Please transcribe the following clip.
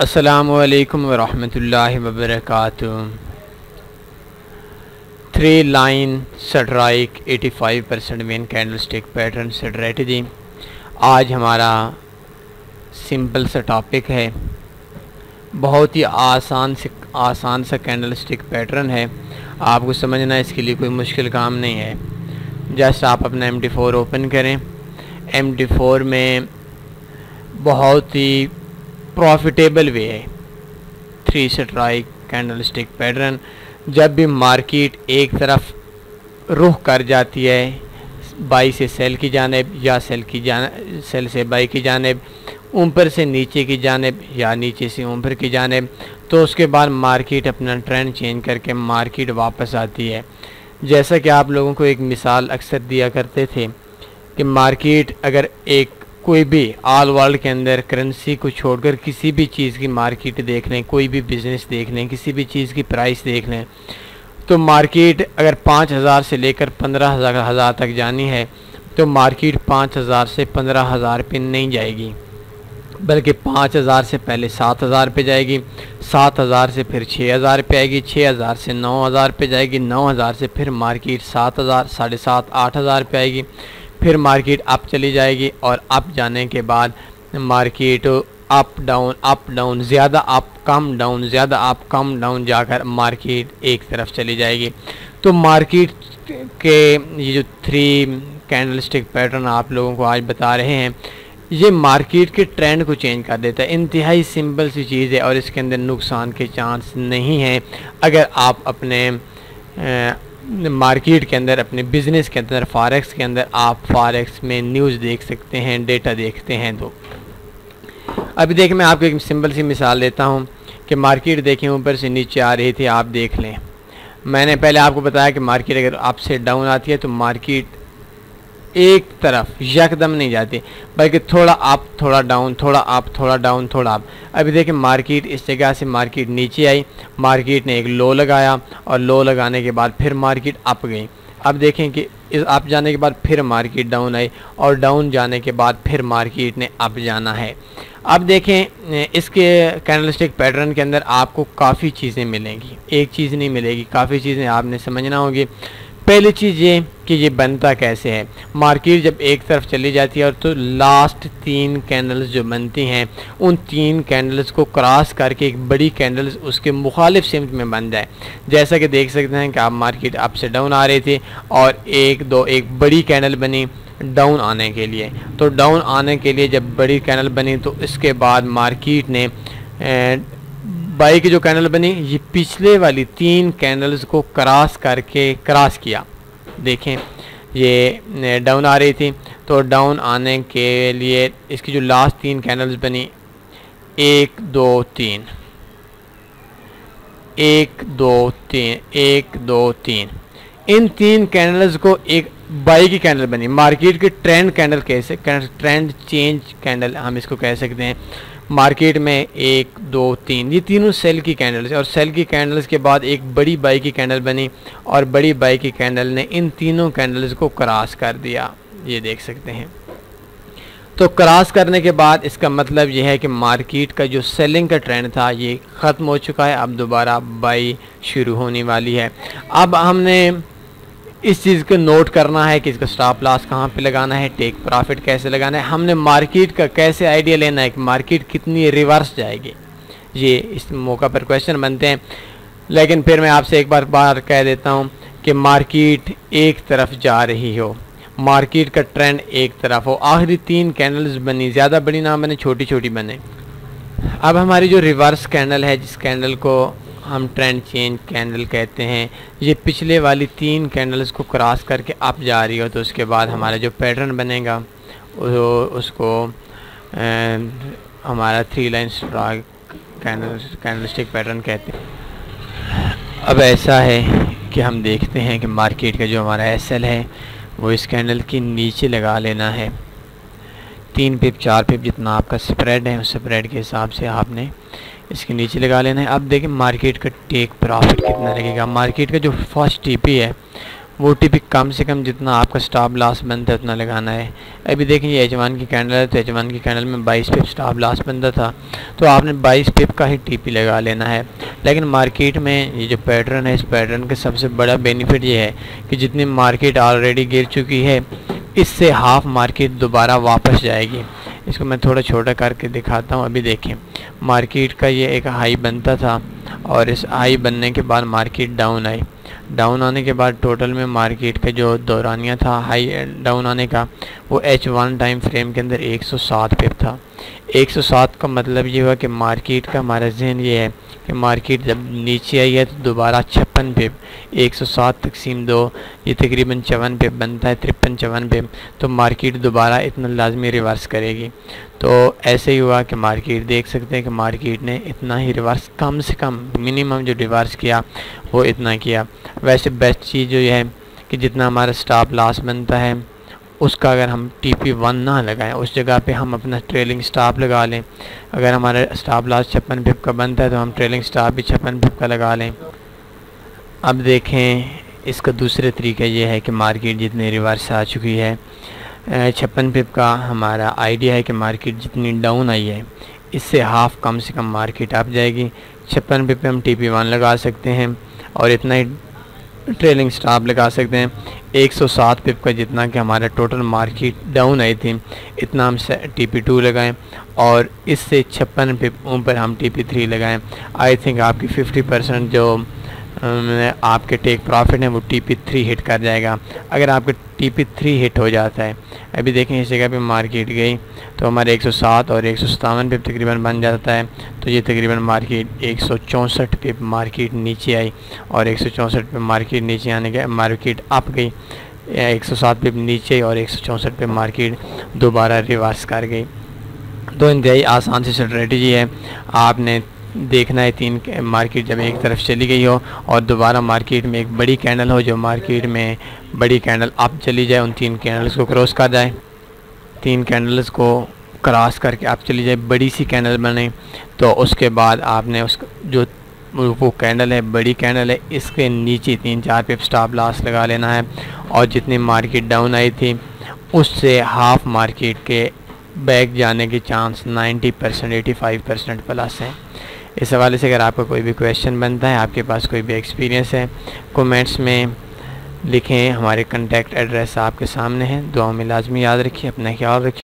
अस्सलामुअलैकुम वरहमतुल्लाहि वबरकातुहू। 3 line strike 85% win candlestick pattern strategy. आज हमारा सिंपल सा टॉपिक है, बहुत ही आसान सा कैंडलस्टिक पैटर्न है। आपको समझना है, इसके लिए कोई मुश्किल काम नहीं है। जस्ट आप अपना MT4 ओपन करें। MT4 में बहुत ही प्रॉफिटेबल वे है 3 स्ट्राइक कैंडलस्टिक पैटर्न। जब भी मार्केट एक तरफ रुख कर जाती है बाई से सेल की जानिब या सेल से बाई की जानिब, ऊपर से नीचे की जानिब या नीचे से ऊपर की जानिब, तो उसके बाद मार्केट अपना ट्रेंड चेंज करके मार्केट वापस आती है। जैसा कि आप लोगों को एक मिसाल अक्सर दिया करते थे कि मार्केट अगर कोई भी ऑल वर्ल्ड के अंदर करेंसी को छोड़कर किसी भी चीज़ की मार्केट देख लें, कोई भी बिज़नेस देख लें, किसी भी चीज़ की प्राइस देख लें, तो मार्केट अगर 5000 से लेकर 15,000 तक जानी है तो मार्केट 5000 से 15,000 पे नहीं जाएगी, बल्कि 5000 से पहले 7000 पे जाएगी, 7000 से फिर 6000 पे आएगी, 6000 से 9000 पे जाएगी, 9000 से फिर मार्केट 7000, 7,500, 8000 पे आएगी, फिर मार्केट अप चली जाएगी और अप जाने के बाद मार्केट अप डाउन, ज़्यादा अप कम डाउन, ज़्यादा अप कम डाउन जाकर मार्केट एक तरफ चली जाएगी। तो मार्केट के ये जो 3 कैंडलस्टिक पैटर्न आप लोगों को आज बता रहे हैं, ये मार्केट के ट्रेंड को चेंज कर देता है। इंतहाई सिंपल सी चीज़ है और इसके अंदर नुकसान के चांस नहीं हैं अगर आप अपने मार्केट के अंदर, अपने बिज़नेस के अंदर, फॉरेक्स के अंदर आप फॉरेक्स में न्यूज़ देख सकते हैं, डेटा देखते हैं। तो अभी देखिए, मैं आपको एक सिंपल सी मिसाल देता हूं कि मार्केट देखें ऊपर से नीचे आ रही थी, आप देख लें। मैंने पहले आपको बताया कि मार्केट अगर अप से डाउन आती है तो मार्केट एक तरफ यकदम नहीं जाती, बल्कि थोड़ा अप थोड़ा डाउन, थोड़ा अप थोड़ा डाउन, थोड़ा अप। अभी देखिए मार्केट इस जगह से मार्केट नीचे आई, मार्केट ने एक लो लगाया और लो लगाने के बाद फिर मार्केट अप गई। अब देखें कि इस अप जाने के बाद फिर मार्केट डाउन आई और डाउन जाने के बाद फिर मार्केट ने अप जाना है। अब देखें इसके कैंडलस्टिक पैटर्न के अंदर आपको काफ़ी चीज़ें मिलेंगी, एक चीज़ नहीं मिलेगी, काफ़ी चीज़ें आपने समझना होगी। पहली चीज़ ये कि ये बनता कैसे है। मार्केट जब एक तरफ चली जाती है और तो लास्ट 3 कैंडल्स जो बनती हैं, उन 3 कैंडल्स को क्रॉस करके एक बड़ी कैंडल्स उसके मुखालिफ सिमत में बन जाए। जैसा कि देख सकते हैं कि आप मार्केट अप से डाउन आ रही थी और एक बड़ी कैंडल बनी डाउन आने के लिए। तो डाउन आने के लिए जब बड़ी कैंडल बनी तो इसके बाद मार्केट ने बाई की जो कैंडल बनी, ये पिछले वाली 3 कैंडल्स को क्रॉस किया। देखें ये डाउन आ रही थी, तो डाउन आने के लिए इसकी जो लास्ट 3 कैंडल्स बनी 1 2 3 1 2 3 1 2 3, इन 3 कैंडल्स को एक बाई की कैंडल बनी। मार्केट के ट्रेंड कैंडल कैसे, ट्रेंड चेंज कैंडल हम इसको कह सकते हैं। मार्केट में 1 2 3 ये तीनों सेल की कैंडल्स है और सेल की कैंडल्स के बाद एक बड़ी बाई की कैंडल बनी और बड़ी बाई की कैंडल ने इन तीनों कैंडल्स को क्रॉस कर दिया, ये देख सकते हैं। तो क्रॉस करने के बाद इसका मतलब ये है कि मार्केट का जो सेलिंग का ट्रेंड था ये ख़त्म हो चुका है, अब दोबारा बाई शुरू होने वाली है। अब हमने इस चीज़ को नोट करना है कि इसका स्टॉप लॉस कहाँ पे लगाना है, टेक प्रॉफिट कैसे लगाना है, हमने मार्केट का कैसे आइडिया लेना है कि मार्केट कितनी रिवर्स जाएगी। ये इस मौका पर क्वेश्चन बनते हैं। लेकिन फिर मैं आपसे एक बार कह देता हूँ कि मार्केट एक तरफ जा रही हो, मार्केट का ट्रेंड एक तरफ हो, आखिरी 3 कैंडल्स बनी, ज़्यादा बड़ी ना बने, छोटी छोटी बने। अब हमारी जो रिवर्स कैंडल है, जिस कैंडल को हम ट्रेंड चेंज कैंडल कहते हैं, ये पिछले वाली 3 कैंडल्स को क्रॉस करके अप जा रही हो, तो उसके बाद हमारा जो पैटर्न बनेगा उसको हमारा 3 लाइन स्ट्राइक कैंडलस्टिक पैटर्न कहते हैं। अब ऐसा है कि हम देखते हैं कि मार्केट का जो हमारा SL है वो इस कैंडल के नीचे लगा लेना है। 3 पिप 4 पिप जितना आपका स्प्रेड है, उस स्प्रेड के हिसाब से आपने इसके नीचे लगा लेना है। अब देखें मार्केट का टेक प्रॉफिट कितना लगेगा। मार्केट का जो फर्स्ट TP है वो टीपी कम से कम जितना आपका स्टॉप लॉस बनता है उतना लगाना है। अभी देखें ये H1 की कैंडल है, तो H1 की कैंडल में 22 पिप स्टॉप लॉस बनता था, तो आपने 22 पिप का ही टीपी लगा लेना है। लेकिन मार्केट में ये जो पैटर्न है, इस पैटर्न का सबसे बड़ा बेनिफिट ये है कि जितनी मार्केट ऑलरेडी गिर चुकी है, इससे हाफ मार्केट दोबारा वापस जाएगी। इसको मैं थोड़ा छोटा करके दिखाता हूँ। अभी देखें मार्केट का ये एक हाई बनता था और इस हाई बनने के बाद मार्केट डाउन आई। डाउन आने के बाद टोटल में मार्केट का जो दौरानिया था हाई डाउन आने का, वो H1 टाइम फ्रेम के अंदर 107 पिप था। 107 का मतलब ये हुआ कि मार्केट का हमारा जहन ये है कि मार्केट जब नीचे आई है तो दोबारा 56 पिप, 107 तकसीम 2 ये तकरीबन 54 पिप बनता है, 53-54 पिप, तो मार्केट दोबारा इतना लाजमी रिवर्स करेगी। तो ऐसे ही हुआ कि मार्केट देख सकते हैं कि मार्केट ने इतना ही रिवर्स, कम से कम मिनिमम जो रिवर्स किया वो इतना किया। वैसे बेस्ट चीज़ जो है कि जितना हमारा स्टॉप लॉस बनता है उसका अगर हम TP1 ना लगाएं, उस जगह पे हम अपना ट्रेलिंग स्टॉप लगा लें। अगर हमारा स्टॉप लॉस 56 पिप का बनता है तो हम ट्रेलिंग स्टॉप भी 56 पिप का लगा लें। अब देखें इसका दूसरा तरीका ये है कि मार्केट जितनी रिवर्स आ चुकी है, 56 पिप का हमारा आइडिया है कि मार्केट जितनी डाउन आई है इससे हाफ कम से कम मार्केट अप जाएगी। 56 पिप पे हम TP1 लगा सकते हैं और इतना ही ट्रेलिंग स्टॉप लगा सकते हैं। 107 पिप का जितना कि हमारा टोटल मार्केट डाउन आई थी इतना हम TP2 लगाएं और इससे 56 पिप ऊपर हम TP3 लगाएं। आई थिंक आपकी 50% जो आपके टेक प्रॉफिट है वो TP3 हिट कर जाएगा। अगर आपका TP3 हिट हो जाता है, अभी देखें इस जगह पे मार्केट गई तो हमारे 107 और 157 पिप तकरीबन बन जाता है, तो ये तकरीबन मार्केट 164 पिप मार्केट नीचे आई और 164 पिप मार्केट नीचे आने के मार्केट अप गई, 107 पिप नीचे और 164 पिप मार्केट दोबारा रिवर्स कर गई। तो इंतहाई आसान सी स्ट्रेटजी है। आपने देखना है तीन मार्केट जब एक तरफ चली गई हो और दोबारा मार्केट में एक बड़ी कैंडल हो, जो मार्केट में बड़ी कैंडल अप चली जाए, उन 3 कैंडल्स को क्रॉस कर जाए, 3 कैंडल्स को क्रॉस करके अप चली जाए, बड़ी सी कैंडल बने, तो उसके बाद आपने उस जो वो कैंडल है बड़ी कैंडल है इसके नीचे 3-4 पिप स्टॉप लॉस लगा लेना है और जितनी मार्केट डाउन आई थी उससे हाफ मार्केट के बैक जाने के चांस 90% 85% प्लस है। इस हवाले से अगर आपका कोई भी क्वेश्चन बनता है, आपके पास कोई भी एक्सपीरियंस है, कमेंट्स में लिखें। हमारे कॉन्टैक्ट एड्रेस आपके सामने है। दुआ में लाजमी याद रखिए, अपना ख्याल रखिए।